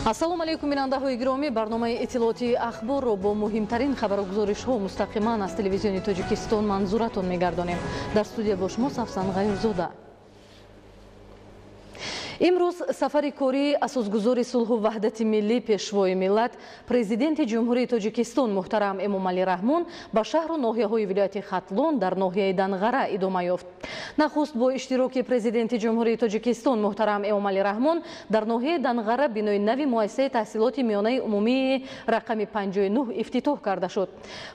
ассалому алайкум бинандаҳои гиромӣ, барномаи иттилоъоти ахборро бо муҳимтарин хабару гузоришҳо мустақиман аз телевизиони Тоҷикистон манзуратон мегардонем. Дар студия бо шумо Сафсан Ғайурзода. имрӯз сафари кории асосгузори сулҳу ваҳдати миллӣ пешвои миллат президенти ҷумҳурии Тоҷикистон муҳтарам Эмомалӣ Раҳмон ба шаҳру ноҳияҳои вилояти Хатлон дар ноҳияи Данғара идома ёфт. Нахуст бо иштироки президенти ҷумҳурии Тоҷикистон муҳтарам Эмомалӣ Раҳмон дар ноҳияи Данғара бинои нави муассисаи таҳсилоти миёнаи умумии рақами 59 ифтитоҳ карда шуд.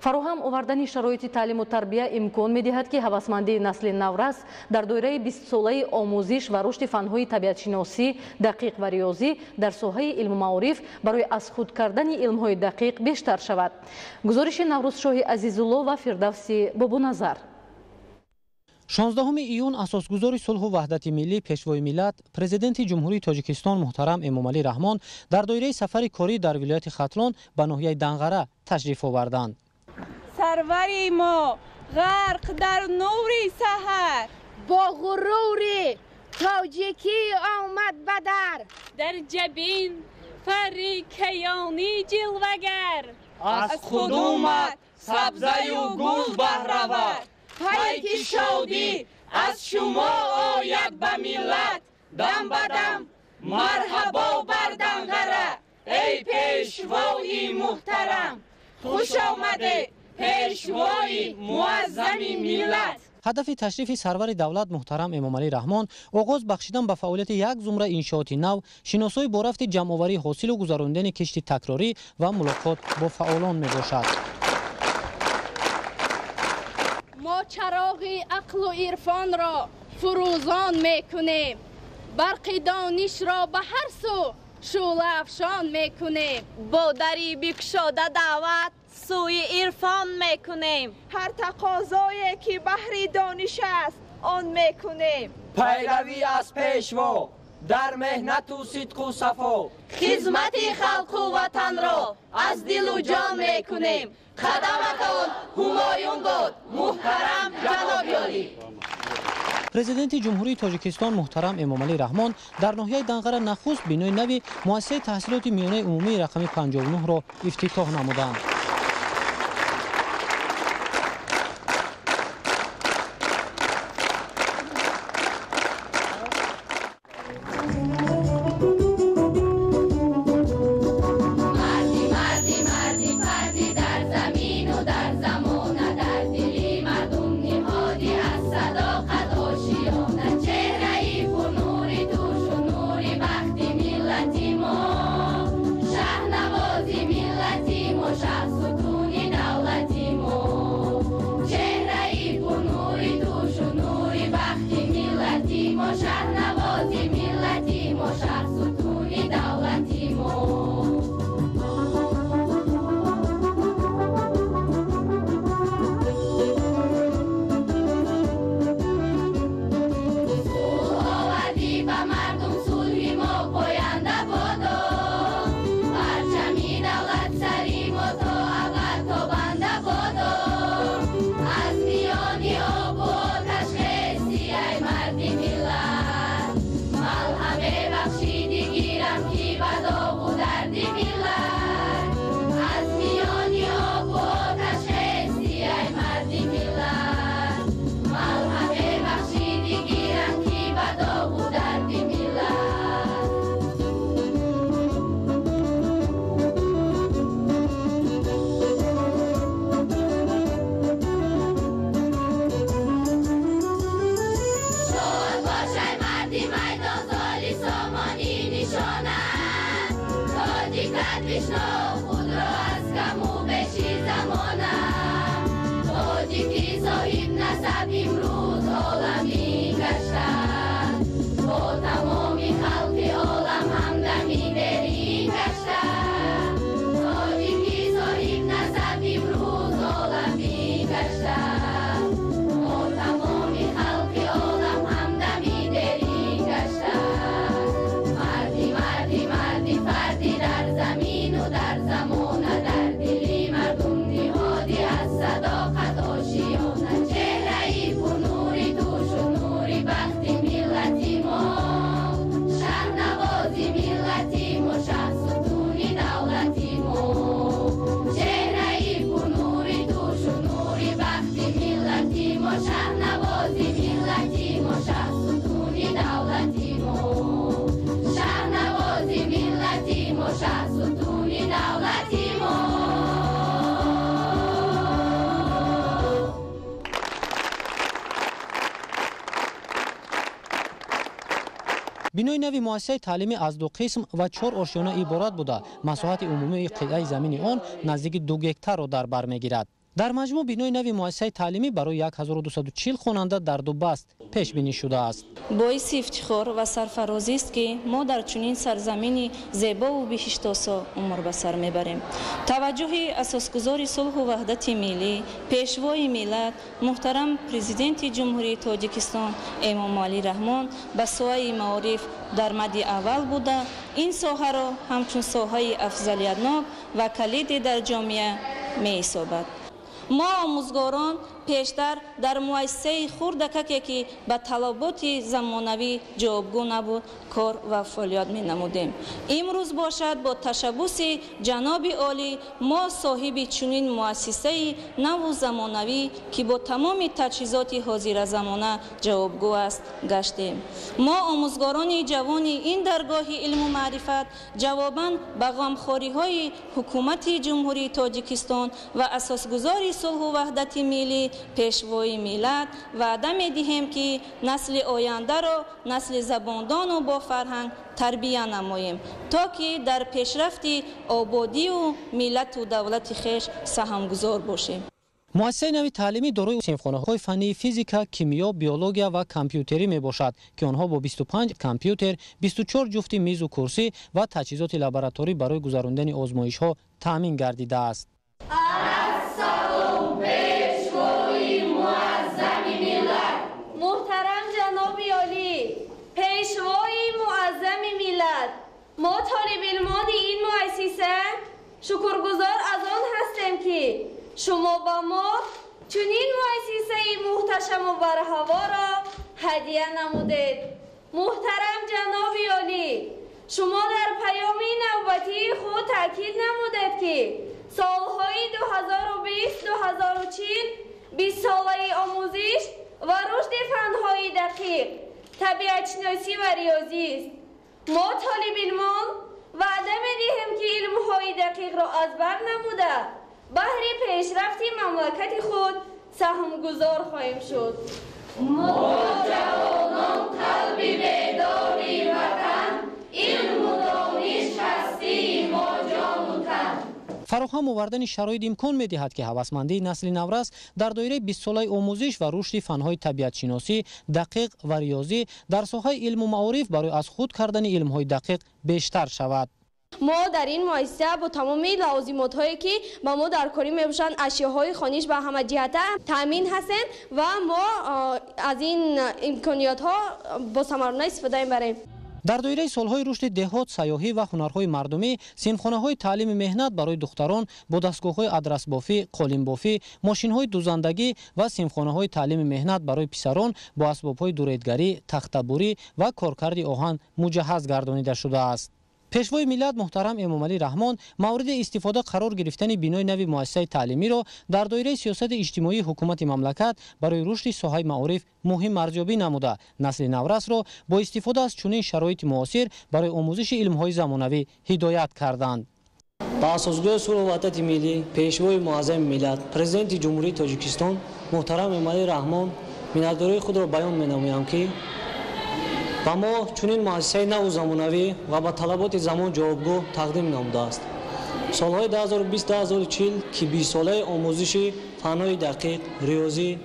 Фароҳам овардани шароити таълиму тарбия имкон медиҳад ки ҳавасмандии насли наврас дар доираи 20-солаи омӯзиш ва рушди фанҳои табиатшиносӣ, дақиқ ва риёзӣ дар соҳаи илму маориф барои аз худ кардани илмҳои дақиқ бештар шавад. Гузориши Наврӯзшоҳи Азизулло ва Фирдавси Бобуназар. 16 июн асосгузори сулҳу ваҳдати миллӣ пешвои миллат президенти ҷумҳурии Тоҷикистон муҳтарам Эмомалӣ Раҳмон дар доираи сафари корӣ дар вилояти Хатлон ба ноҳияи Данғара ташриф оварданд. Сарвари мо ғарқ дар нури саҳар, бо ғурури тоҷикӣ омад ба дар ҷабин фарри каёнӣ ҷилвагар, аз худ омад сабзаю гул баҳравар. пайки шодӣ از شما آید به ملت دم به دم مرحبا بر دنغره ای پیشوای محترم خوش آمده پیشوای معظم ملت. ҳадафи ташрифи сарвари давлат муҳтарам Эмомалӣ Раҳмон оғоз бахшидан ба фаъолияти як зумра иншооти нав, шиносои бо рафти ҷамъоварии ҳосилу гузарондани кишти такрорӣ ва мулоқот бо фаъолон мебошад. мо чароғи ақлу ирфонро фурӯзон мекунем, барқи донишро ба ҳар су шӯъла афшон мекунем, бо дари бикушода даъват сӯи ирфон мекунем, ҳар тақозое ки баҳри дониш аст он мекунем. пайравӣ аз пешво дар меҳнату сидқу сафо хизмати халқу ватанро аз дилу ҷон мекунем. қадаматон ҳумоюн бод муҳтарам ҷанобёлӣ. президенти ҷумҳурии Тоҷикистон муҳтарам Эмомалӣ Раҳмон дар ноҳияи Данғара нахуст бинои нави муассисаи таҳсилоти миёнаи умумии рақами 59-ро ифтитоҳ намуданд. صداقت آشیانه چهره‌ای ما شهرنوازی ملتی ما شهرستون دولتی ما شهرنوازی ملتی ما شهرستون دولتی ما бинои нави муассисаи таълимӣ аз ду қисм ва 4 ошёна иборат буда масоҳати умумии қилъаи замини он наздики 2 гектарро дар бар мегирад. дар маҷмӯъ бинои нави муассисаи таълимӣ барои 1240 хонанда дар ду баст пешбинӣ шудааст. боиси ифтихор ва сарфарозист ки мо дар чунин сарзамини зебову биҳиштосо умр ба сар мебарем. таваҷҷӯҳи асосгузори сулҳу ваҳдати миллӣ, пешвои миллат, муҳтарам президенти ҷумҳурии Тоҷикистон Эмомалӣ Раҳмон ба соҳаи маориф дар мадди аввал буда, ин соҳаро ҳамчун соҳаи афзалиятнок ва калиде дар ҷомеа меҳисобад. мо омӯзгорон пештар дар муассисаи хурдакаке ки ба талаботи замонавӣ ҷавобгӯ набуд кор ва фаъолият менамудем. имрӯз бошад бо ташаббуси ҷаноби олӣ мо соҳиби чунин муассисаи наву замонавӣ ки бо тамоми таҷҳизоти ҳозиразамона ҷавобгӯ аст гаштем. мо омӯзгорони ҷавони ин даргоҳи илму маърифат ҷавобан ба ғамхориҳои ҳукумати ҷумҳурии Тоҷикистон ва асосгузори сулҳу ваҳдати миллӣ пешвои миллат ваъда медиҳем ки насли ояндаро насли забондону бо фарҳанг тарбия намоем то ки дар пешрафти ободию миллату давлати хеш саҳмгузор бошем. муассисаи нави таълимӣ дорои синфхонаҳои фаннии физика, кимиё, биология ва компютерӣ мебошад ки онҳо бо 25 компютер, 24 ҷуфти мизу курсӣ ва таҷҳизоти лабораторӣ барои гузарондани озмоишҳо таъмин гардидааст. محترم جناب عالی، پیشوای معظم ملت، ما طالب علمان این مؤسسه شکرگزار از آن هستیم که شما با ما چنین مؤسسه محتشم و برهوا را هدیه نمودید. محترم جناب عالی، شما در پیام نوبتی خود تاکید نمودید که سالهای 2020-2040 20 ساله آموزش و رشد فن‌های دقیق، طبیعت‌شناسی و ریاضی است. ما طالب علمان وعده می‌دهیم که علم‌های دقیق را از بر نموده بهر پیشرفت مملکت خود سهمگزار خواهیم شد. ما جوانان قلب بیداری وطن، علم و دانش هستی ما جان و تن. فراهم آوردن شرایط امکان می‌دهد که هوسمندی نسل نورس در دایره 20 ساله آموزش و رشد فن‌های طبیعت شناسی دقیق و ریاضی در ساحه علم و معارف برای از خود کردن علم‌های دقیق بیشتر شود. ما در این مؤسسه با تمام لوازماتی که با ما در کاری میباشند اشیاءهای خانش به همه جهت تامین هستند و ما از این امکانات ها با ثمرانه استفاده می‌بریم. در دایره سالهای رشد دهات، سیاحی و هنرهای مردمی، سینفخانه‌های تعلیم مهنت برای دختران با دستگاه‌های آدرس بافی، قالین بافی، ماشین‌های دوزندگی و سینفخانه‌های تعلیم مهنت برای پسران با اسباب‌های دوریدگری، تخته‌بری و کارکرد آهن مجهز گردانیده شده است. پیشوای ملت محترم امامعلی رحمان مورد استفاده قرار گرفتن بینای نوی مؤسسه تعلیمی را در دایره سیاست اجتماعی حکومت مملکت برای رشد ساحه معارف مهم ارزیابی نموده نسل نورس را با استفاده از چنین شرایط معاصر برای آموزش علم‌های زمانوی هدایت کردند. با اساسگوی صلح و وحدت ملی پیشوای معظم ملت پرزیدنت جمهوری تاجیکستان محترم امامعلی رحمان منتداری خود را بیان می‌نمایم که با ما چنین مؤسسه نو زمانوی و با طلبات زمان جوابگو تقدیم نموده است. سالهای 2020-2040 که 20 ساله آموزش فن‌های دقیق، ریاضی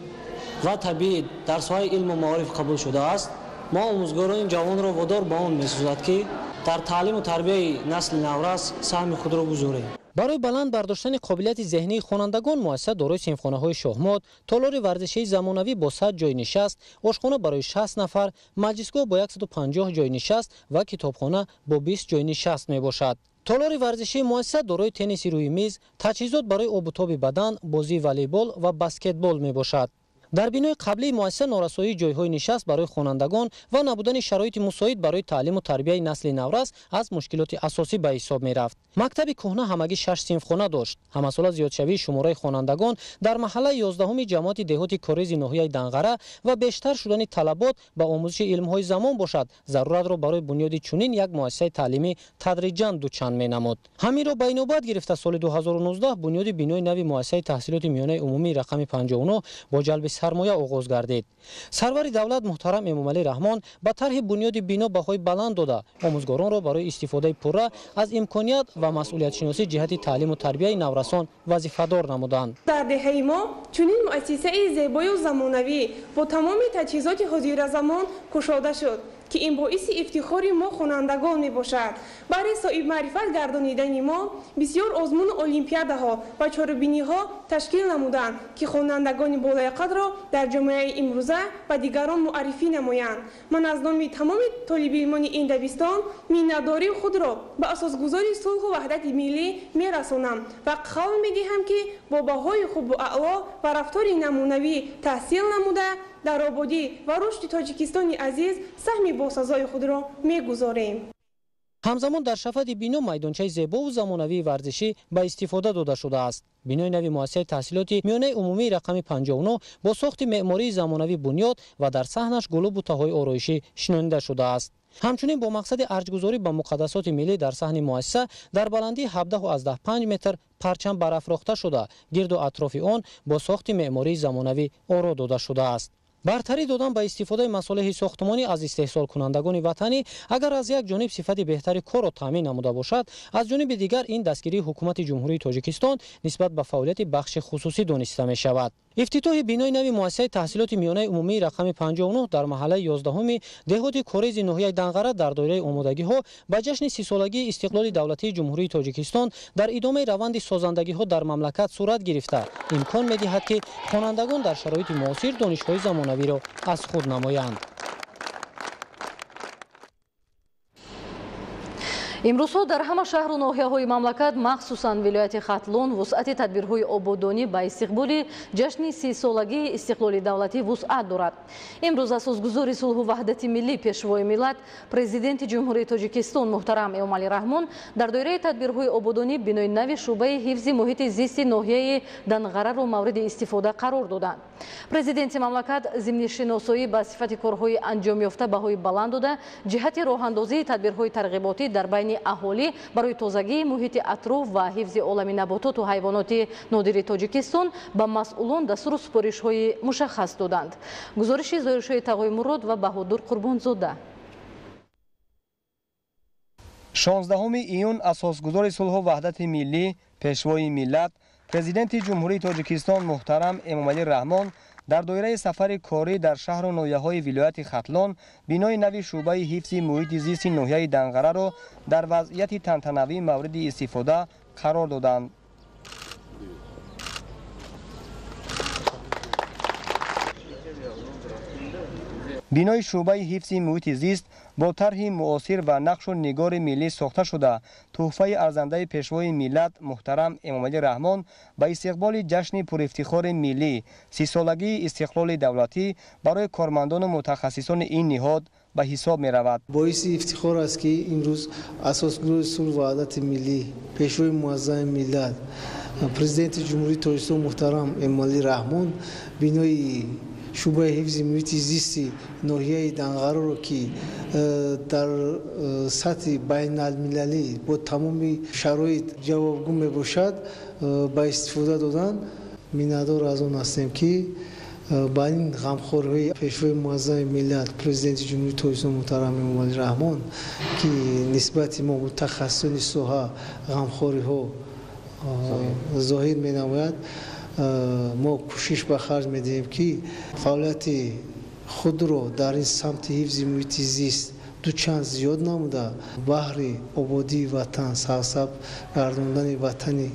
و طبیعی در ساحه علم و معارف قبول شده است. ما آموزگاران جوان را وادار به آن می‌سازد که در تعلیم و تربیت نسل نورس سهم خود را گذاریم. برای بلند برداشتن قابلیت ذهنی خوانندگان مؤسسه دارای سینفخانه‌های شاهمات، تالار ورزشی زمانوی با 100 جای نشست، آشخانه برای 60 نفر، مجلسگاه با 150 جای نشست و کتابخانه با 20 جای نشست میباشد. تالار ورزشی مؤسسه دارای تنیس روی میز، تجهیزات برای آب و تاب بدن، بازی والیبال و بسکتبال میباشد. дар бинои қаблии муассиса норасоии ҷойҳои нишаст барои хонандагон ва набудани шароити мусоид барои таълиму тарбияи насли наврас аз мушкилоти асосӣ ба ҳисоб мерафт. Мактаби кӯҳна ҳамагӣ 6 синфхона дошт. ҳамасола зиёдшавии шумораи хонандагон дар маҳаллаи 11-уми ҷамоати деҳоти корези ноҳияи Данғара ва бештар шудани талабот ба омӯзиши илмҳои замон бошад, заруратро барои бунёди чунин як муассисаи таълимӣ тадриҷан дучанд менамуд. ҳаминро ба инобат гирифта соли 2019 бунёди бинои нави муассисаи таҳсилоти миёнаи умумии рақами 59 бо ҷалби сармоя оғоз гардид. Сарвари давлат муҳтарам Эмомалӣ Раҳмон ба тарҳи бунёди бино баҳои баланд дода, омӯзгоронро барои истифодаи пурра аз имконият ва масъулиятшиносӣ ҷиҳати таълиму тарбияи наврасон вазифадор намуданд. дар деҳаи мо чунин муассисаи зебою замонавӣ бо тамоми таҷҳизоти ҳозиразамон кушода шуд ки ин боиси ифтихори мо хонандагон мебошад. барои соҳибмаърифат гардонидани мо бисёр озмуну олимпиадаҳо ва чорабиниҳо ташкил намуданд ки хонандагони болояқадро дар ҷомеаи имрӯза ба дигарон муаррифӣ намоянд. ман аз номи тамоми толибилмони ин дабистон миннатдории худро ба асосгузори сулҳу ваҳдати миллӣ мерасонам ва қавл медиҳам ки бо баҳои хубу аъло ва рафтори намунавӣ таҳсил намуда дар ободӣ ва рушди Тоҷикистони азиз саҳми босазои худро мегузорем. ҳамзамон дар шафати бино майдончаи зебову замонавии варзишӣ ба истифода дода шудааст. бинои нави муассисаи таҳсилоти миёнаи умумии рақами 59 бо сохти меъмории замонавӣ бунёд ва дар саҳнаш гулубу таҳои ороишӣ шинонида шудааст. ҳамчунин бо мақсади арҷгузорӣ ба муқаддасоти миллӣ дар саҳни муассиса дар баландии 17.5 метр парчам барафрохта шуда, гирду атрофи он бо сохти меъмории замонавӣ оро дода шудааст. бартарӣ додан ба истифодаи масолиҳи сохтмонӣ аз истеҳсолкунандагони ватанӣ агар аз як ҷониб сифати беҳтари корро таъмин намуда бошад, аз ҷониби дигар ин дастгирии ҳукумати ҷумҳурии Тоҷикистон нисбат ба фаъолияти бахши хусусӣ дониста мешавад. ифтитоҳи бинои нави муассисаи таҳсилоти миёнаи умумии рақами 59 дар маҳаллаи 11-уми деҳоти корези ноҳияи Данғара дар доираи омодагиҳо ба ҷашни 30-солагии истиқлоли давлатии ҷумҳурии Тоҷикистон дар идомаи раванди созандагиҳо дар мамлакат сурат гирифта, имкон медиҳад ки хонандагон дар шароити муосир донишҳои замонавиро аз худ намоянд. имрӯзҳо дар ҳама шаҳру ноҳияҳои мамлакат махсусан вилояти Хатлон вусъати тадбирҳои ободонӣ ба истиқболи ҷашни 30-солагии истиқлоли давлатӣ вусъат дорад. имрӯз асосгузори сулҳу ваҳдати миллӣ пешвои миллат президенти ҷумҳурии Тоҷикистон муҳтарам Эмомалӣ Раҳмон дар доираи тадбирҳои ободонӣ бинои нави шуъбаи ҳифзи муҳити зисти ноҳияи Данғараро мавриди истифода қарор доданд. президенти мамлакат зимни шиносоӣ ба сифати корҳои анҷомёфта баҳои баланд дода, ҷиҳати роҳандозии тадбирҳои тарғиботӣ дар байни аҳолӣ барои тозагии муҳити атроф ва ҳифзи олами набототу ҳайвоноти нодири Тоҷикистон ба масъулон дастуру супоришҳои мушаххас доданд. гузориши Зоиршои Тағои Мурод ва Баҳодур Қурбонзода. 16 июн асосгузори сулҳу ваҳдати миллӣ, пешвои миллат, президенти ҷумҳурии Тоҷикистон муҳтарам Эмомалӣ Раҳмон дар доираи сафари корӣ дар шаҳру ноҳияҳои вилояти Хатлон бинои нави шуъбаи ҳифзи муҳити зисти ноҳияи Данғараро дар вазъияти тантанавӣ мавриди истифода қарор доданд. бинои шуъбаи ҳифзи муҳити зист бо тарҳи муосир ва нақшу нигори миллӣ сохта шуда, тӯҳфаи арзандаи пешвои миллат муҳтарам Эмомалӣ Раҳмон ба истиқболи ҷашни пурифтихори миллӣ 30-солагии истиқлоли давлатӣ барои кормандону мутахассисони ин ниҳод ба ҳисоб меравад. боиси ифтихор аст ки имрӯз асосгузори сулҳу ваҳдати миллӣ, пешвои муаззами миллат, президенти ҷумҳурии Тоҷикистон муҳтарам Эмомалӣ Раҳмон бинои шуъбаи ҳифзи муҳити зисти ноҳияи Данғараро ки дар сатҳи байналмилалӣ бо тамоми шароит ҷавобгӯ мебошад ба истифода додан, миннатдор аз он ҳастем ки ба ин ғамхориҳои пешвои муаззами миллат президенти ҷумҳурии Тоҷикистон муҳтарам Эмомалӣ Раҳмон ки нисбати мо мутахассисони соҳа ғамхориҳо зоҳир менамояд, мо кӯшиш ба харҷ медиҳем ки фаъолияти худро дар ин самти ҳифзи муҳити зист дучанд зиёд намуда баҳри ободии ватан, сарсабз гардондани ватани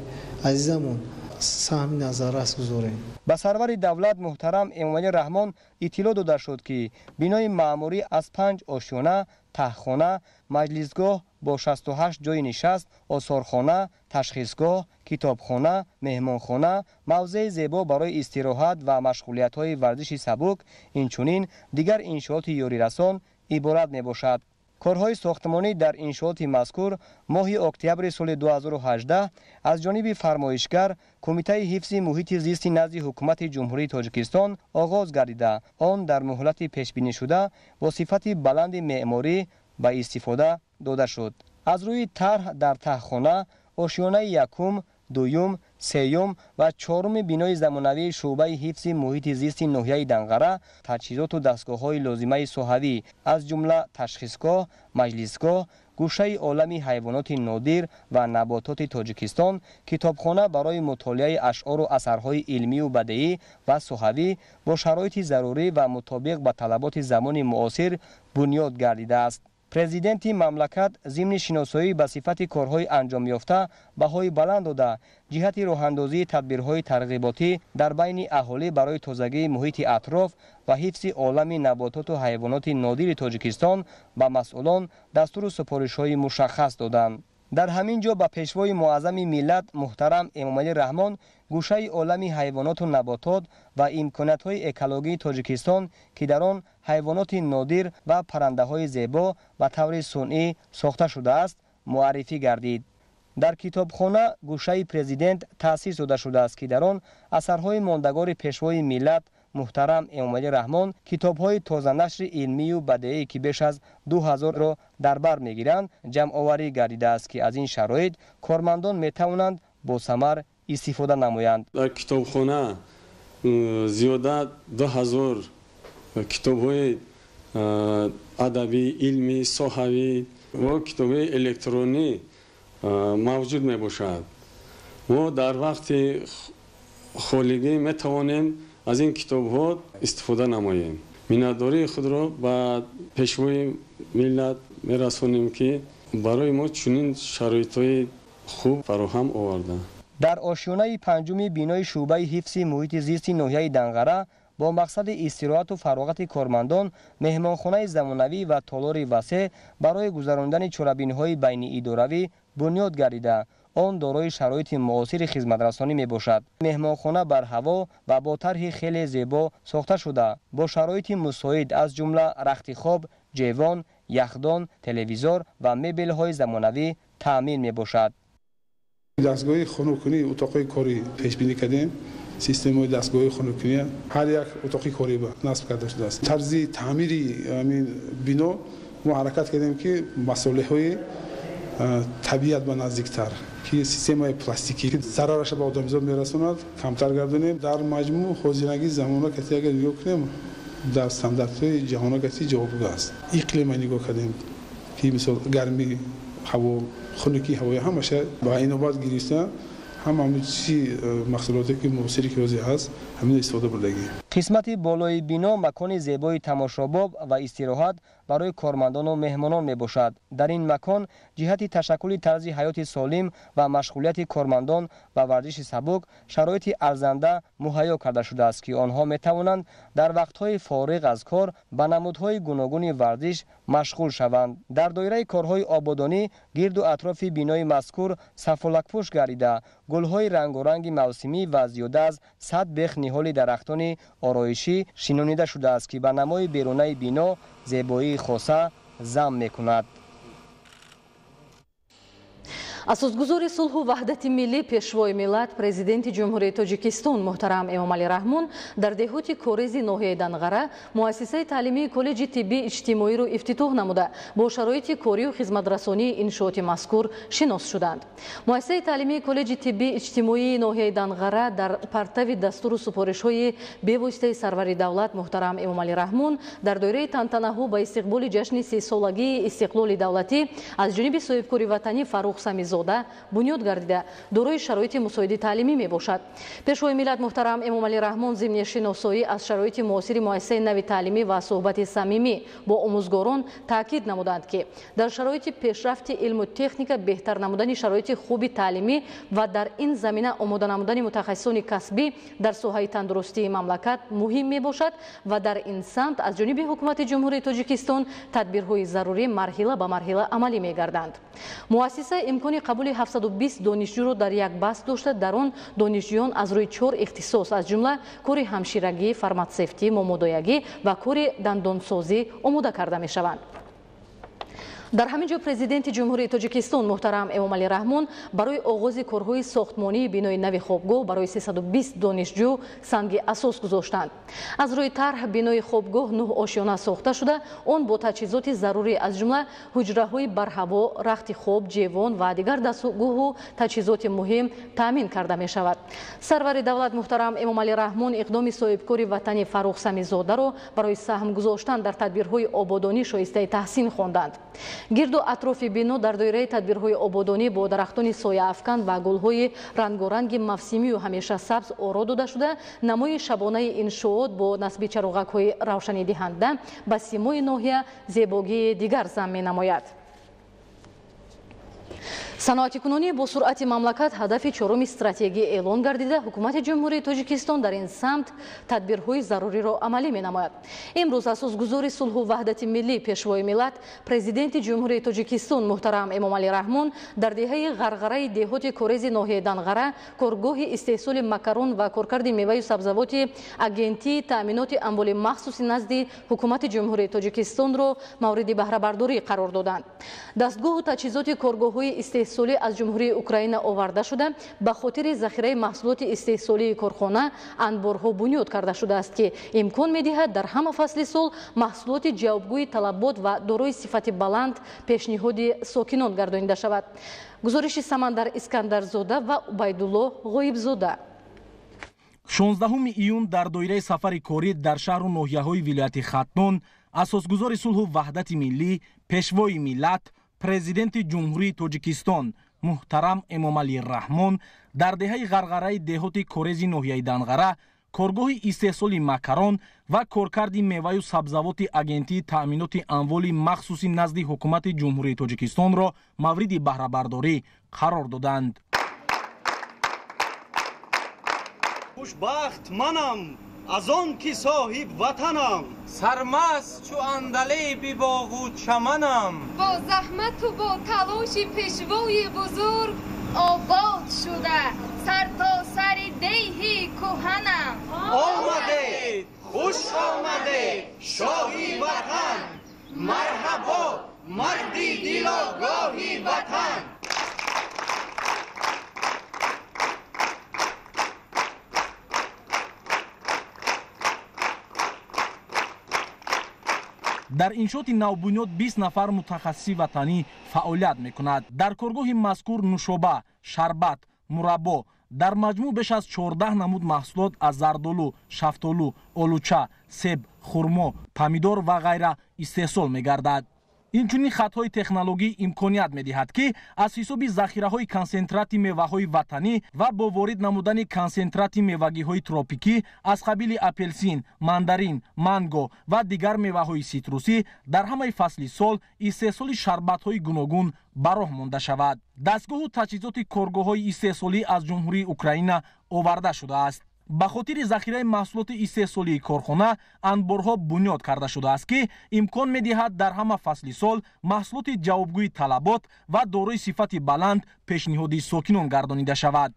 азизамон سهم نظر است گذاریم. به سرور دولت محترم امامعلی رحمان اطلاع داده شد که بینای معموری از 5 آشیانه، تهخانه، مجلسگاه با 68 جای نشست، آثارخانه، تشخیصگاه، کتابخانه، مهمانخانه، موضع زیبا برای استراحت و مشغولیت‌های ورزشی سبک، اینچنین دیگر انشاءات یاری رسان عبارت میباشد. کارهای ساختمانی در انشاءات مذکور ماه اکتبر سال 2018 از جانب فرمایشگر کمیته حفظ محیط زیست نزد حکومت جمهوری تاجیکستان آغاز گردیده، آن در مهلت پیش بینی شده با صفت بلند معماری به استفاده داده شد. از روی طرح در تهخانه آشیانه یکم، دوم، سیوم و چهارم بینای زمانوی شعبه حفظ محیط زیست ناحیه دنغره تجهیزات و دستگاه‌های لازمه صحوی از جمله تشخیصگاه، مجلسگاه، گوشه عالم حیوانات نادر و نباتات تاجیکستان، کتابخانه برای مطالعه اشعار و اثرهای علمی و بدیعی و صحوی با شرایط ضروری و مطابق به طلبات زمان معاصر بنیاد گردیده است. پرزیدنت مملکت ضمن شناسایی به صفت کارهای انجام یافته بهای بلند داده جهت راهاندازی تدبیرهای ترغیباتی در بین اهالی برای تازگی محیط اطراف و حفظ عالم نباتات و حیوانات نادر تاجیکستان به مسئولان دستور و سپارش‌های مشخص دادند. در همین جا به پیشوای معظم ملت محترم امامعلی رحمان گوشه عالم حیوانات و نباتات و امکانات‌های اکولوژی تاجیکستان که در آن حیوانات نادر و پرنده‌های زیبا و طور صنعی ساخته شده است معرفی گردید. در کتابخانه گوشه پرزیدنت تأسیس داده شده است که در آن اثرهای ماندگار پیشوای ملت محترم امامعلی رحمان کتاب‌های تازه نشر علمی و بدیعی که بیش از 2000 را در بر می‌گیرند جمع آوری گردیده است که از این شرایط کارمندان می‌توانند با ثمر استفاده نمایند. در کتابخانه زیاده 2000 کتاب‌های ادبی، علمی، صحوی و کتاب‌های الکترونی موجود میباشد. ما در وقت خالگی میتوانیم از این کتاب‌ها استفاده نماییم. مینتداری خود را به پیشوای ملت میرسانیم که برای ما چنین شرایط‌های خوب فراهم آورده. در آشیانه پنجم بینای شعبه حفظ محیط زیست ناحیه دنغره با مقصد استراحت و فراغت کارمندان مهمانخانه زمانوی و تالار وسیع برای گذراندن چرابین‌های بین اداروی بنیاد گردیده. آن دارای شرایط معاصر خدمترسانی می باشد. مهمانخانه بر هوا و با طرح خیلی زیبا ساخته شده با شرایط مساعد از جمله رخت خواب، جیوان، یخدان، تلویزور و مبل‌های زمانوی تأمین می باشد. دستگاه خانوکنی اتاق کاری پیش بینی کردیم. سیستم دستگاه خانوکنی هر یک اتاق کاری با نصب کرده شده است. طرز تعمیری همین بنا ما حرکت کردیم که مسائل طبیعت به نزدیکتر که سیستم پلاستیکی که ضررش به آدمیزاد میرساند کمتر گردانیم. در مجموع هزینگی زمانه که اگر نگاه کنیم در استانداردهای جهانی که جوابگو است. اقلیم نگاه کردیم که مثلا گرمی هوا، خنکی هوای همشه با این بعد گریسته همه چی محصولاتی که موثری که وضعی هست همین استفاده بردگی. قسمت بالای بنا مکان زیبای تماشاباب و استراحت برای کارمندان و مهمانان می باشد. در این مکان جهت تشکل طرز حیات سالم و مشغولیت کارمندان و ورزش سبک شرایط ارزنده مهیا کرده شده است که آنها می توانند در وقت‌های فارغ از کار به نمودهای گوناگون ورزش مشغول شوند. در دایره کارهای آبادانی گرد و اطراف بینای مذکور سفالک‌پوش گردیده گل‌های رنگارنگ موسمی و زیاده از 100 بیخ نهال درختان آرایشی شنانیده شده است که به نمای بیرونی بنا زیبایی خاصه ضم می‌کند. اساسگузори сулҳу ваҳдати миллӣ пешвои миллат президенти ҷумҳурии тоҷикистон муҳтарам эмомалӣ раҳмон дар деҳоти корези ноҳияи данғара муассисаи таълимии коллеҷи тиббии иҷтимоиро ифтитоҳ намуда бо шароити корию хизматрасонии иншооти мазкур шинос шуданд. муассисаи таълимии коллеҷи тиббии иҷтимоии ноҳияи данғара дар партави дастуру супоришҳои бевоситаи сарвари давлат муҳтарам эмомалӣ раҳмон дар доираи тантанаҳо ба истиқболи ҷашни 30-солагии истиқлоли давлатӣ аз ҷониби соҳибкори ватанӣ Фарух Самизод зода бунёд гардида дорои шароити мусоиди таълимӣ мебошад. пешвои миллат муҳтарам Эмомалӣ Раҳмон зимни шиносоӣ аз шароити муосири муассисаи нави таълимӣ ва суҳбати самимӣ бо омӯзгорон таъкид намуданд ки дар шароити пешрафти илму техника беҳтар намудани шароити хуби таълимӣ ва дар ин замина омода намудани мутахассисони касбӣ дар соҳаи тандурустии мамлакат муҳим мебошад ва дар ин самт аз ҷониби ҳукумати ҷумҳурии Тоҷикистон тадбирҳои зарурӣ марҳила ба марҳила амалӣ мегарданд. муассиса имкони қабули 720 донишҷӯро дар як баст дошта, дар он донишҷӯён аз рӯи 4 ихтисос аз ҷумла кори ҳамширагӣ, фарматсевтӣ, момодоягӣ ва кори дандонсозӣ омода карда мешаванд. дар ҳамин ҷо президенти ҷумҳурии Тоҷикистон муҳтарам Эмомалӣ Раҳмон барои оғози корҳои сохтмонии бинои нави хобгоҳ барои 320 донишҷӯ санги асос гузоштанд. аз рӯи тарҳ бинои хобгоҳ 9 ошёна сохта шуда, он бо таҷҳизоти зарурӣ аз ҷумла ҳуҷраҳои барҳаво, рахти хоб, ҷевон ва дигар дастгоҳу таҷҳизоти муҳим таъмин карда мешавад. сарвари давлат муҳтарам Эмомалӣ Раҳмон иқдоми соҳибкори ватани Фаррух Самизодаро барои саҳм гузоштан дар тадбирҳои ободонӣ шоистаи таҳсин хонданд. гирду атрофи бино дар доираи тадбирҳои ободонӣ бо дарахтони сояафкан ва гулҳои рангоранги мавсимию ҳамеша сабз оро дода шуда, намои шабонаи иншоот бо насби чароғакҳои равшанидиҳанда ба симои ноҳия зебогии дигар зам менамояд. саноатикунонӣ бо суръати мамлакат ҳадафи чороми стратегӣ эълон гардида, ҳукумати ҷумҳурии Тоҷикистон дар ин самт тадбирҳои заруриро амалӣ менамояд. имрӯз асосгузори сулҳу ваҳдати миллӣ, пешвои миллат, президенти ҷумҳурии Тоҷикистон муҳтарам Эмомалӣ Раҳмон дар деҳаи ғарғараи деҳоти корези ноҳияи Данғара коргоҳи истеҳсоли макарон ва коркарди меваю сабзавоти агентии таъминоти амволи махсуси назди ҳукумати ҷумҳурии Тоҷикистонро мавриди баҳрабардорӣ қарор доданд. дастгоҳу таҷҳизоти коргоҳҳои истеҳсолӣ аз ҷумҳурии Украина оварда шуда, ба хотири захираи маҳсулоти истеҳсолии корхона анборҳо бунёд карда шудааст, ки имкон медиҳад дар ҳама фасли сол маҳсулоти ҷавобгӯи талабот ва дорои сифати баланд пешниҳоди сокинон гардонида шавад. гузориши Самандар Искандарзода ва Убайдулло Ғоибзода. 16 июн дар доираи сафари корӣ дар шаҳру ноҳияҳои вилояти Хатлон асосгузори сулҳу ваҳдати миллӣ, пешвои миллат, президенти ҷумҳурии Тоҷикистон муҳтарам Эмомалӣ Раҳмон дар деҳаи ғарғараи деҳоти корези ноҳияи Данғара коргоҳи истеҳсоли макарон ва коркарди меваю сабзавоти агентии таъминоти амволи махсуси назди ҳукумати ҷумҳурии Тоҷикистонро мавриди баҳрабардорӣ қарор доданд. хушбахт манам аз он ки соҳиб ватанам, сармаст чу андалеби боғу чаманам, бо заҳмату бо талоши пешвои бузург обод шуда сартосари деҳи кӯҳанам. омадед, хуш омадед шоҳи ватан, марҳабо марди дилогоҳи ватан. дар иншоати навбунёд 20 нафар мутахассиси ватанӣ фаъолият мекунад. дар коргоҳи мазкур нушоба, шарбат, мураббо дар маҷмӯъ беш аз 14 намуд маҳсулот аз зардолу, шафтолу, олуча, себ, хурмо, помидор ва ғайра истеҳсол мегардад. инчунин хатҳои технологӣ имконият медиҳад ки аз ҳисоби захираҳои консентрати меваҳои ватанӣ ва бо ворид намудани консентрати мевагиҳои тропикӣ аз қабили апелсин, мандарин, манго ва дигар меваҳои ситрусӣ дар ҳамаи фасли сол истеҳсоли шарбатҳои гуногун ба роҳ монда шавад. дастгоҳу таҷҳизоти коргоҳҳои истеҳсолӣ аз ҷумҳурии Украина оварда шудааст. ба хотири захираи маҳсулоти истеҳсолии корхона анборҳо бунёд карда шудааст, ки имкон медиҳад дар ҳама фасли сол маҳсулоти ҷавобгӯи талабот ва дорои сифати баланд пешниҳоди сокинон гардонида шавад.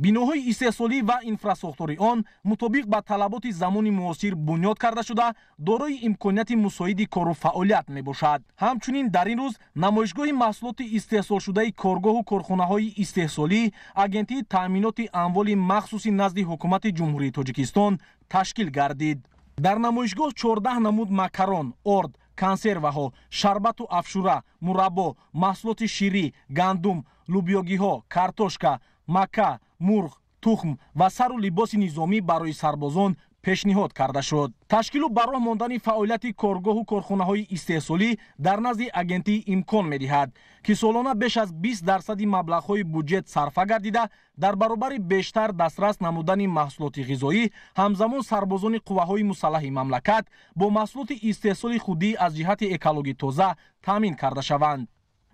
биноҳои истеҳсолӣ ва инфраструктураи он мутобиқ ба талаботи замони муосир бунёд карда шуда, дорои имконияти мусоиди кору фаъолият мебошад. ҳамчунин дар ин рӯз намоишгоҳи маҳсулоти истеҳсолшудаи коргоҳу корхонаҳои истеҳсолӣ агентии таъминоти амволи махсуси назди ҳукумати ҷумҳурии Тоҷикистон ташкил гардид. дар намоишгоҳ 14 намуд макарон, орд, консерваҳо, шарбату афшура, мураббо, маҳсулоти ширӣ, гандум, лубёгиҳо, картошка, мака, мурғ, тухм ва сару либоси низомӣ барои сарбозон пешниҳод карда шуд. ташкилу ба роҳ мондани фаъолияти коргоҳу корхонаҳои истеҳсолӣ дар назди агентӣ имкон медиҳад ки солона беш аз 20% маблағҳои буҷет сарфа гардида дар баробари бештар дастрас намудани маҳсулоти ғизоӣ ҳамзамон сарбозони қувваҳои мусаллаҳи мамлакат бо маҳсулоти истеҳсоли худӣ аз ҷиҳати экологии тоза таъмин карда шаванд.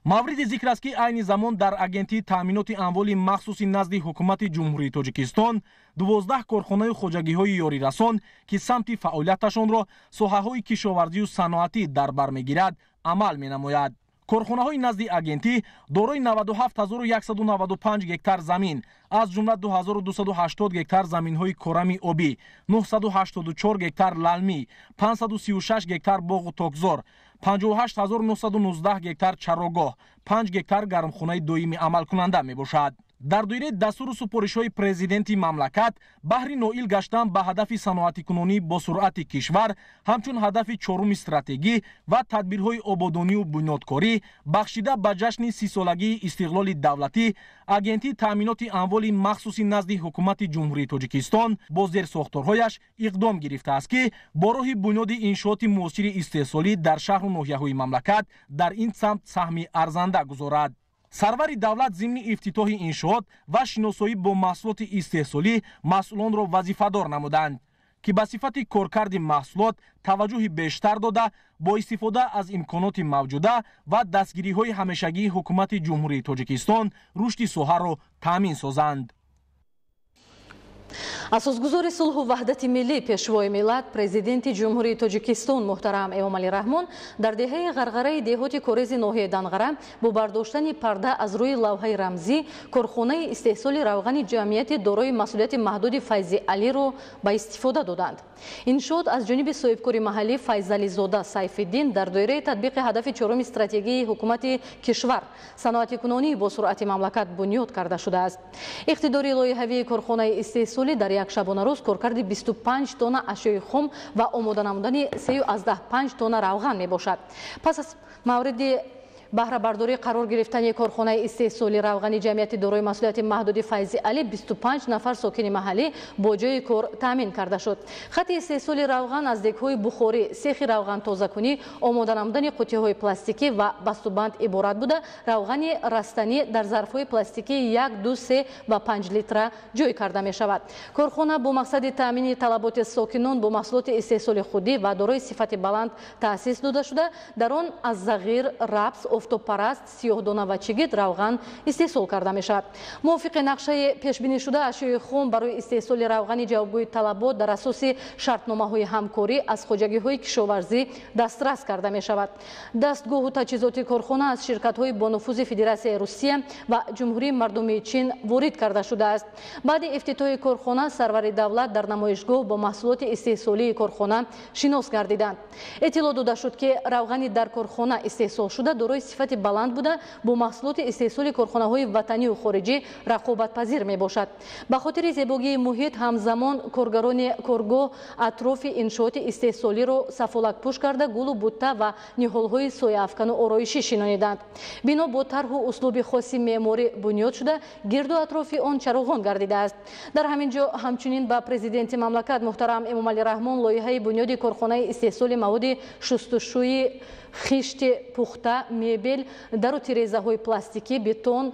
мавриди зикр аст ки айни замон дар агентии таъминоти амволи махсуси назди ҳукумати ҷумҳурии тоҷикистон 12 корхонаи хоҷагиҳои ёрирасон ки самти фаъолияташонро соҳаҳои кишоварзию саноатӣ дар бар мегирад амал менамояд. корхонаҳои назди агентӣ дорои 97195 гектар замин аз ҷумла 2280 гектар заминҳои корами обӣ, 984 гектар лалмӣ, 536 гектар боғу токзор, 58919 гектар чарогоҳ, 5 гектар гармхонаи доими амалкунанда мебошад. дар доираи дастуру супоришҳои президенти мамлакат баҳри ноил гаштан ба ҳадафи саноатикунонӣ бо суръати кишвар ҳамчун ҳадафи чоруми стратегӣ ва тадбирҳои ободонию бунёдкорӣ бахшида ба ҷашни 30-солагии истиқлоли давлатӣ агентии таъминоти амволи махсуси назди ҳукумати ҷумҳурии тоҷикистон бо зерсохторҳояш иқдом гирифтааст ки бо роҳи бунёди иншооти муосири истеҳсолӣ дар шаҳру ноҳияҳои мамлакат дар ин самт саҳми арзанда гузорад. сарвари давлат зимни ифтитоҳи иншоот ва шиносоӣ бо маҳсулоти истеҳсолӣ масъулонро вазифадор намуданд ки ба сифати коркарди маҳсулот таваҷҷӯҳи бештар дода бо истифода аз имконоти мавҷуда ва дастгириҳои ҳамешагии ҳукумати ҷумҳурии тоҷикистон рушди соҳаро таъмин созанд. асосгузори сулҳу ваҳдати миллӣ пешвои миллат президенти ҷумҳурии тоҷикистон муҳтарам эмомалӣ раҳмон дар деҳаи ғарғараи деҳоти корези ноҳияи данғара бо бардоштани парда аз рӯи лавҳаи рамзӣ корхонаи истеҳсоли равғани ҷамъияти дорои масъулияти маҳдуди Файзи Алиро ба истифода доданд. иншоот аз ҷониби соҳибкори маҳаллӣ Файзализода Сайфиддин дар доираи татбиқи ҳадафи чороми стратегияи ҳукумати кишвар саноатикунонии бо суръати мамлакат бунёд карда шудааст. иқтидори лоиҳавии корхонаи истеҳсолӣ дар як шабонарӯз коркарди 25 тонна ашёи хум ва омода намудани 315 тонна равған мебошад. пас аз мавриди баҳрабардорӣ қарор гирифтани корхонаи истеҳсоли равғани ҷамъияти дорои масъулияти маҳдуди Файзи Али 25 нафар сокини маҳаллӣ бо ҷои кор таъмин карда шуд. хати истеҳсоли равған аз дегҳои бухорӣ, сехи равған тозакунӣ, омода намудани қутиҳои пластикӣ ва бастубанд иборат буда равғани растанӣ дар зарфҳои пластикӣ 1, 2, 3 ва 5 литра ҷой карда мешавад. корхона бо мақсади таъмини талаботи сокинон бо маҳсулоти истеҳсоли худӣ ва дорои сифати баланд таъсис дода шуда дар он аз зағир, рапс, офтобпараст, сиёҳдона ва чигит равған истеҳсол карда мешавад. мувофиқи нақшаи пешбинишуда ашёи хум барои истеҳсоли равғани ҷавобгӯи талабот дар асоси шартномаҳои ҳамкорӣ аз хоҷагиҳои кишоварзӣ дастрас карда мешавад. дастгоҳу таҷҳизоти корхона аз ширкатҳои бо нуфузи Федератсияи Русия ва ҷумҳурии мардумии Чин ворид карда шудааст. баъди ифтитоҳи корхона сарвари давлат дар намоишгоҳ бо маҳсулоти истеҳсолии корхона шинос гардиданд. эттилоъ дода шуд ки равғани дар корхона истеҳсол шуда дорои сифати баланд буда бо маҳсулоти истеҳсоли корхонаҳои ватанию хориҷӣ рақобатпазир мебошад. ба хотири зебогии муҳит ҳамзамон коргарони коргоҳ атрофи иншооти истеҳсолиро сафолакпӯш карда гулу бутта ва ниҳолҳои сояафкану ороишӣ шинониданд. бино бо тарҳу услуби хоси меъморӣ бунёд шуда гирду атрофи он чароғон гардидааст. дар ҳамин ҷо ҳамчунин ба президенти мамлакат муҳтарам Эмомалӣ Раҳмон лоиҳаи бунёди корхонаи истеҳсоли маводи шустушӯи хишти пухта, мебел, дару тирезаҳои пластикӣ, бетон,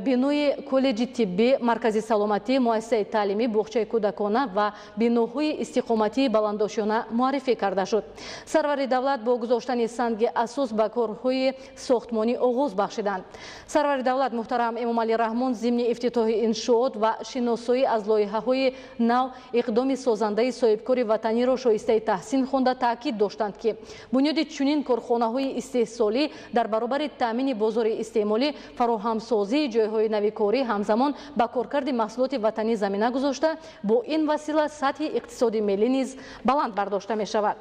бинои коллеҷи тиббӣ, маркази саломатӣ, муассисаи таълимӣ, боғчаи кӯдакона ва биноҳои истиқоматии баландошона муаррифӣ карда шуд. сарвари давлат бо гузоштани санги асос ба корҳои сохтмонӣ оғоз бахшиданд. сарвари давлат муҳтарам Эмомалӣ Раҳмон зимни ифтитоҳи иншоот ва шиносоӣ аз лоиҳаҳои нав иқдоми созандаи соҳибкори ватаниро шоистаи таҳсин хонда таъкид доштанд ки бунёди чунин корхонаҳои истеҳсолӣ дар баробари таъмини бозори истеъмолӣ фароҳамсозии ҷойҳои нави корӣ ҳамзамон ба коркарди маҳсулоти ватанӣ замина гузошта бо ин васила сатҳи иқтисоди миллӣ низ баланд бардошта мешавад.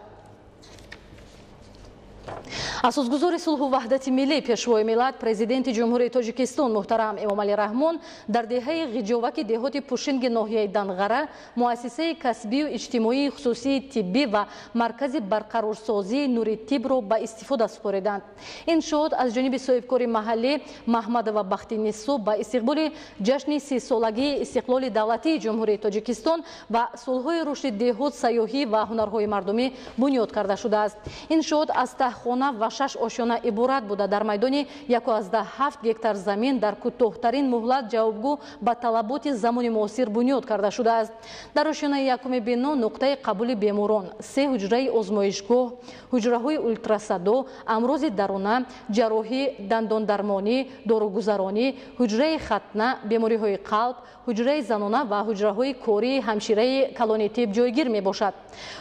асосгузори сулҳу ваҳдати миллӣ пешвои миллат президенти ҷумҳурии тоҷикистон муҳтарам эмомалӣ раҳмон дар деҳаи ғиҷоваки деҳоти пушинги ноҳияи данғара муассисаи касбию иҷтимоии хусусии тиббӣ ва маркази барқарорсозии нури тибро ба истифода супориданд. Иншоот аз ҷониби соҳибкори маҳаллӣ Маҳмадова Бахти Нисо ба истиқболи ҷашни 30-солагии истиқлоли давлатии ҷумҳурии тоҷикистон ва солҳои рушди деҳот, сайёҳӣ ва ҳунарҳои мардумӣ бунёд карда шудааст. Иншоот аз таҳхона ва 6 ошёна иборат буда дар майдони 17 гектар замин дар кӯтоҳтарин муҳлат ҷавобгӯ ба талаботи замони муосир бунёд карда шудааст. Дар ошёнаи якуми бино нуқтаи қабули беморон, 3 ҳуҷраи озмоишгоҳ, ҳуҷраҳои ултрасадо, амрози даруна, ҷарроҳӣ, дандондармонӣ, дорugузаронӣ, ҳуҷраи хатна, бемориҳои қалб, ҳуҷраи занона ва ҳуҷраҳои кории ҳамшираи калони тиб ҷойгир мебошад.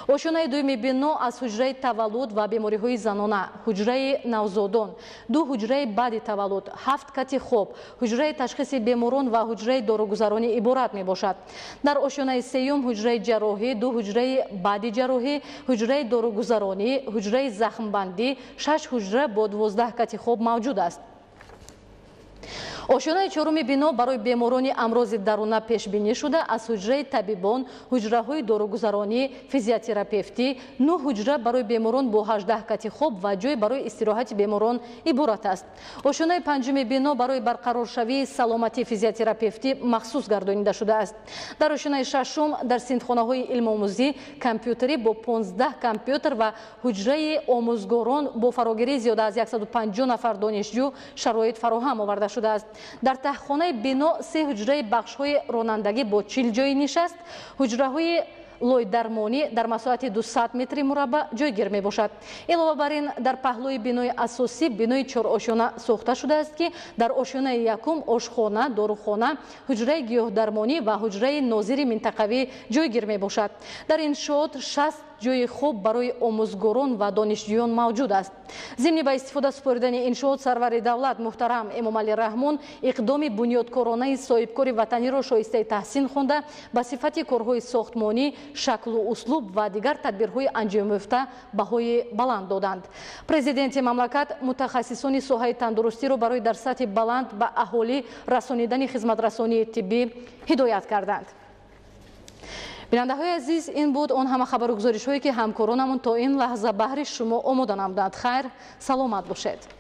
Ошёнаи дуюми бино аз ҳуҷраи таваллуд ва бемориҳои занона, ҳуҷраи навзодон, 2 ҳуҷраи баъди таваллуд, 7 кати хоб, ҳуҷраи ташхиси беморон ва ҳуҷраи дорugузаронӣ иборат мебошад. Дар ошёнаи сеюм ҳуҷраи ҷарроҳӣ, 2 ҳуҷраи баъди ҷарроҳӣ, ҳуҷраи дорugузаронӣ, ҳуҷраи захмбандӣ, 6 ҳуҷра бо 12 кати хоб мавҷуд аст. ошёнаи чоруми бино барои беморони амрози даруна пешбинӣ шуда аз ҳуҷраи табибон, ҳуҷраҳои дорugузаронӣ, физиотерапевтӣ, 9 ҳуҷра барои беморон бо 18 кати хоб ва ҷой барои истироҳати беморон иборат аст. ошёнаи панҷуми бино барои барқароршавии саломатии физиотерапевтӣ махсус гардонида шудааст. дар ошёнаи шашум дар синфхонаҳои илмомӯзӣ компютерӣ бо 15 компютер ва ҳуҷраи омӯзгорон бо фарогирии зиёда аз 150 нафар донишҷӯ шароит фароҳам оварда шудааст. дар таҳхонаи бино 3 ҳуҷраи бахшҳои ронандагӣ бо 40 ҷойи нишаст, ҳуҷраҳои лойдармонӣ дар масоҳати 200 метри мураббаъ ҷойгир мебошад. илова бар ин дар паҳлӯи бинои асосӣ бинои 4 ошёна сохта шудааст ки дар ошёнаи якум ошхона, дорухона, ҳуҷраи гиёҳдармонӣ ва ҳуҷраи нозири минтақавӣ ҷойгир мебошад. дар иншоот 60 ҷойи хуб барои омӯзгорон ва донишҷӯён мавҷуд аст. зимни ба истифода супоридани иншоот сарвари давлат муҳтарам эмомалӣ раҳмон иқдоми бунёдкоронаи соҳибкори ватаниро шоистаи таҳсин хонда ба сифати корҳои сохтмонӣ, шаклу услуб ва дигар тадбирҳои анҷомёфта баҳои баланд доданд. президенти мамлакат мутахассисони соҳаи тандурустиро барои дар сатҳи баланд ба аҳолӣ расонидани хизматрасонии тиббӣ ҳидоят карданд. бинандаҳои азиз, ин буд он ҳама хабару гузоришҳое ки ҳамкоронамон то ин лаҳза баҳри шумо омода намуданд. хайр, саломат бошед.